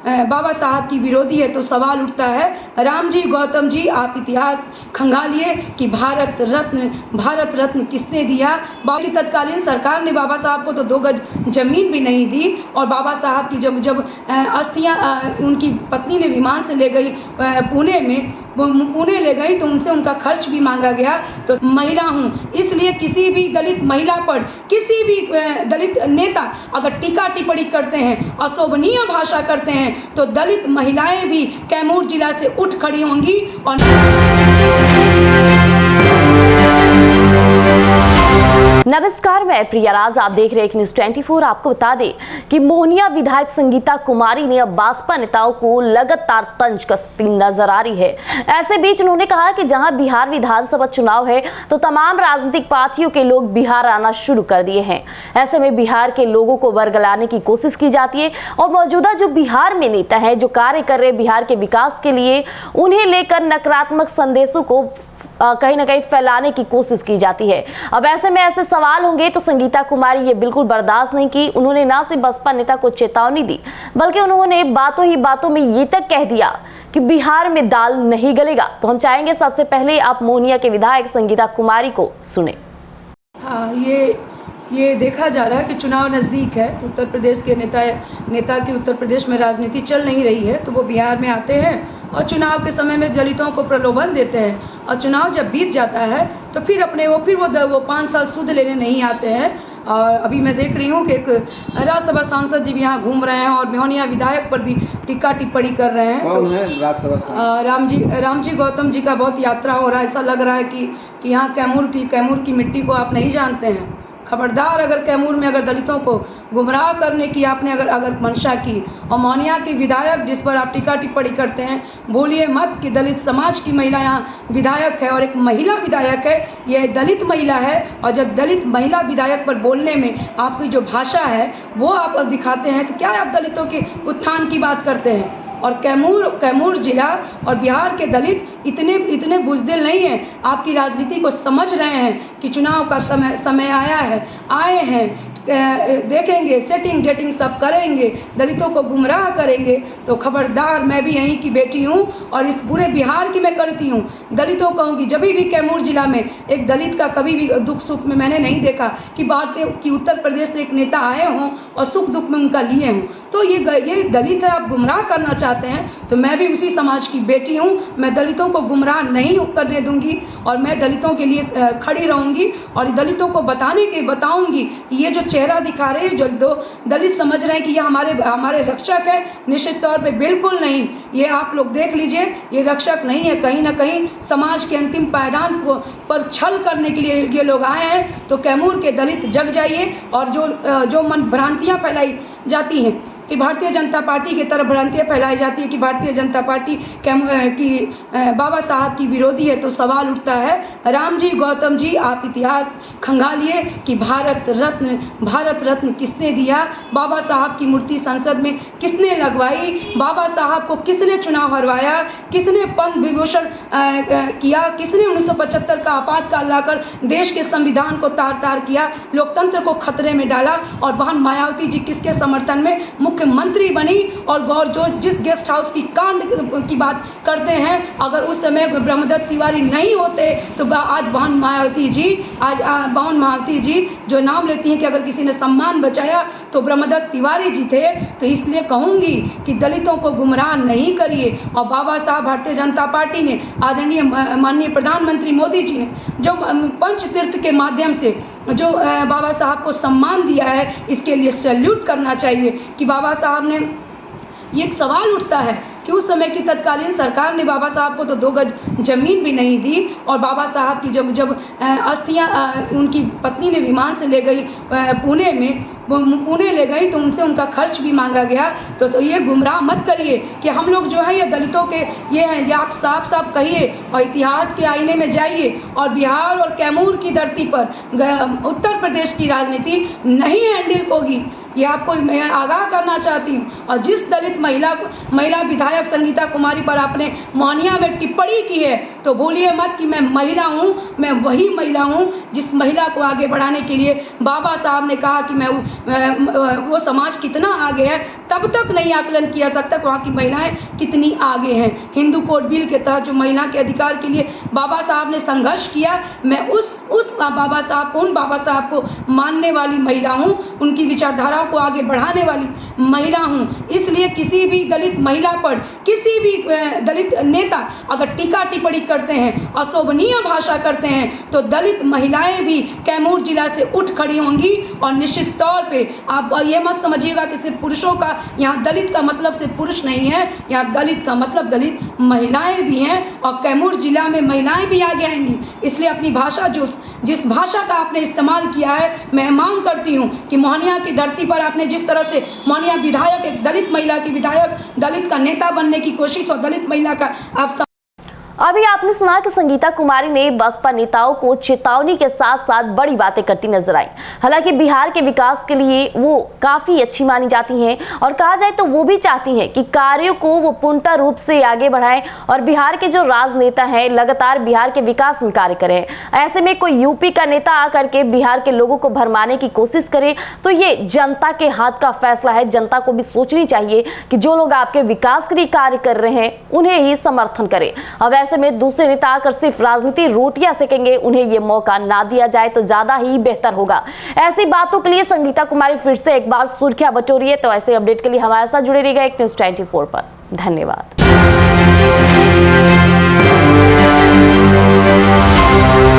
बाबा साहब की विरोधी है तो सवाल उठता है, राम जी गौतम जी आप इतिहास खंगालिए कि भारत रत्न किसने दिया। बाकी तत्कालीन सरकार ने बाबा साहब को तो 2 गज जमीन भी नहीं दी, और बाबा साहब की जब अस्थियां उनकी पत्नी ने विमान से ले गई पुणे ले गई तो उनसे उनका खर्च भी मांगा गया। तो महिला हूँ इसलिए किसी भी दलित महिला पर किसी भी दलित नेता अगर टीका टिप्पणी करते हैं, अशोभनीय भाषा करते हैं, तो दलित महिलाएं भी कैमूर जिला से उठ खड़ी होंगी। और नमस्कार, मैं प्रिया राज, आप देख रहे हैं न्यूज़ 24। आपको बता दें कि मोहनिया विधायक संगीता कुमारी ने अब भाजपा नेताओं को लगातार तंज कसती नजर आ रही है। ऐसे बीच उन्होंने कहा कि जहां बिहार विधानसभा चुनाव है तो तमाम राजनीतिक पार्टियों के लोग बिहार आना शुरू कर दिए हैं। ऐसे में बिहार के लोगों को वर्गलाने की कोशिश की जाती है और मौजूदा जो बिहार में नेता है जो कार्य कर रहे बिहार के विकास के लिए, उन्हें लेकर नकारात्मक संदेशों को कहीं ना कहीं फैलाने की कोशिश की जाती है। अब ऐसे में ऐसे सवाल होंगे तो संगीता कुमारी ये बिल्कुल बर्दाश्त नहीं की। उन्होंने ना सिर्फ बसपा नेता को चेतावनी दी, बल्कि उन्होंने बातों ही बातों में ये तक कह दिया कि बिहार में दाल नहीं गलेगा। तो हम चाहेंगे सबसे पहले आप मोहनिया के विधायक संगीता कुमारी को सुने। हाँ, ये देखा जा रहा है कि चुनाव नज़दीक है। उत्तर प्रदेश के नेता की उत्तर प्रदेश में राजनीति चल नहीं रही है, तो वो बिहार में आते हैं और चुनाव के समय में दलितों को प्रलोभन देते हैं, और चुनाव जब बीत जाता है तो फिर वो 5 साल सुध लेने नहीं आते हैं। और अभी मैं देख रही हूँ कि एक राज्यसभा सांसद जी भी यहाँ घूम रहे हैं और मोहनिया विधायक पर भी टीका टिप्पणी कर रहे हैं। कौन है राज्यसभा सांसद? राम जी गौतम जी का बहुत यात्रा हो रहा है। ऐसा लग रहा है कि यहाँ कैमूर की मिट्टी को आप नहीं जानते हैं। खबरदार, अगर कैमूर में अगर दलितों को गुमराह करने की आपने अगर मंशा की, और मोहनिया की विधायक जिस पर आप टीका टिप्पणी करते हैं, भूलिए मत कि दलित समाज की महिला यहाँ विधायक है और एक महिला विधायक है। यह दलित महिला है, और जब दलित महिला विधायक पर बोलने में आपकी जो भाषा है वो आप दिखाते हैं, तो क्या आप दलितों के उत्थान की बात करते हैं। और कैमूर जिला और बिहार के दलित इतने बुज़दिल नहीं हैं, आपकी राजनीति को समझ रहे हैं कि चुनाव का समय आए हैं, देखेंगे, सेटिंग डेटिंग सब करेंगे, दलितों को गुमराह करेंगे। तो खबरदार, मैं भी यहीं की बेटी हूँ और इस पूरे बिहार की मैं करती हूँ। दलितों कहूँगी, जब भी कैमूर जिला में एक दलित का कभी भी दुख सुख में मैंने नहीं देखा कि उत्तर प्रदेश से एक नेता आए हों और सुख दुख में उनका लिए हों। तो ये दलित है, आप गुमराह करना चाहते हैं, तो मैं भी उसी समाज की बेटी हूँ। मैं दलितों को गुमराह नहीं करने दूंगी और मैं दलितों के लिए खड़ी रहूँगी और दलितों को बताऊँगी। ये जो चेहरा दिखा रहे हैं, जो दो दलित समझ रहे हैं कि ये हमारे रक्षक है, निश्चित तौर पे बिल्कुल नहीं। ये आप लोग देख लीजिए, ये रक्षक नहीं है। कहीं ना कहीं समाज के अंतिम पायदान पर छल करने के लिए ये लोग आए हैं। तो कैमूर के दलित जग जाइए, और जो मन भ्रांतियाँ फैलाई जाती हैं कि भारतीय जनता पार्टी की तरफ भ्रांतियाँ फैलाई जाती है कि भारतीय जनता पार्टी की बाबा साहब की विरोधी है, तो सवाल उठता है, राम जी गौतम जी आप इतिहास खंगालिए कि भारत रत्न किसने दिया। बाबा साहब की मूर्ति संसद में किसने लगवाई, बाबा साहब को किसने चुनाव हरवाया, किसने पद्म विभूषण किया, किसने 1975 का आपातकाल लाकर देश के संविधान को तार किया, लोकतंत्र को खतरे में डाला। और बहन मायावती जी किसके समर्थन में मुख्यमंत्री बनी, और जो जिस गेस्ट हाउस की कांड की बात करते हैं, अगर उस समय ब्रह्मदत्त तिवारी नहीं होते तो आज बहन मायावती जी जो नाम लेती हैं कि अगर किसी ने सम्मान बचाया तो ब्रह्मदत्त तिवारी जी थे। तो इसलिए कहूँगी कि दलितों को गुमराह नहीं करिए। और बाबा साहब, भारतीय जनता पार्टी ने, आदरणीय माननीय प्रधानमंत्री मोदी जी ने जो पंचतीर्थ के माध्यम से जो बाबा साहब को सम्मान दिया है, इसके लिए सैल्यूट करना चाहिए। कि बाबा साहब ने, ये एक सवाल उठता है कि उस समय की तत्कालीन सरकार ने बाबा साहब को तो 2 गज जमीन भी नहीं दी, और बाबा साहब की जब अस्थियां उनकी पत्नी ने विमान से ले गई पुणे ले गई तो उनसे उनका खर्च भी मांगा गया। तो ये गुमराह मत करिए कि हम लोग जो है ये दलितों के ये हैं। ये आप साफ कहिए और इतिहास के आईने में जाइए, और बिहार और कैमूर की धरती पर उत्तर प्रदेश की राजनीति नहीं हैंडल होगी। ये आपको मैं आगाह करना चाहती हूँ। और जिस दलित महिला विधायक संगीता कुमारी पर आपने मोहनिया में टिप्पणी की है, तो बोलिए मत कि मैं महिला हूँ। मैं वही महिला हूँ जिस महिला को आगे बढ़ाने के लिए बाबा साहब ने कहा कि वो समाज कितना आगे है, तब तक नहीं आकलन किया सकता वहाँ की महिलाएं कितनी आगे हैं। हिंदू कोड बिल के तहत जो महिला के अधिकार के लिए बाबा साहब ने संघर्ष किया, मैं उन बाबा साहब को मानने वाली महिला हूँ, उनकी विचारधाराओं को आगे बढ़ाने वाली महिला हूँ। इसलिए किसी भी दलित महिला पर किसी भी दलित नेता अगर टीका टिप्पणी करते हैं, अशोभनीय भाषा करते हैं, तो दलित महिलाएं भी कैमूर जिला से उठ खड़ी होंगी। और निश्चित तौर पे आप ये मत समझिएगा कि सिर्फ पुरुषों का, यहाँ दलित का मतलब सिर्फ पुरुष नहीं है, यहाँ दलित का मतलब दलित महिलाएं भी हैं, और कैमूर जिला में महिलाएं भी आगे आएंगी। इसलिए अपनी भाषा जिस भाषा का आपने इस्तेमाल किया है, मैं मांग करती हूँ कि मोहनिया की धरती पर आपने जिस तरह से मोहनिया विधायक, एक दलित महिला की विधायक, दलित का नेता बनने की कोशिश और दलित महिला का आप अभी आपने सुना कि संगीता कुमारी ने बसपा नेताओं को चेतावनी के साथ साथ बड़ी बातें करती नजर आई। हालांकि बिहार के विकास के लिए वो काफी अच्छी मानी जाती हैं और कहा जाए तो वो भी चाहती हैं कि कार्यों को वो पूर्णतः रूप से आगे बढ़ाएं और बिहार के जो राजनेता हैं लगातार बिहार के विकास में कार्य करें। ऐसे में कोई यूपी का नेता आकर के बिहार के लोगों को भरमाने की कोशिश करे तो ये जनता के हाथ का फैसला है। जनता को भी सोचनी चाहिए कि जो लोग आपके विकास के लिए कार्य कर रहे हैं उन्हें ही समर्थन करें। अब ऐसे में दूसरे नेता आकर सिर्फ राजनीति रोटियां सेकेंगे, उन्हें यह मौका ना दिया जाए तो ज्यादा ही बेहतर होगा। ऐसी बातों के लिए संगीता कुमारी फिर से एक बार सुर्खियां बटोरी है। तो ऐसे अपडेट के लिए हमारे साथ जुड़े रहिएगा एक न्यूज़ 24 पर। धन्यवाद।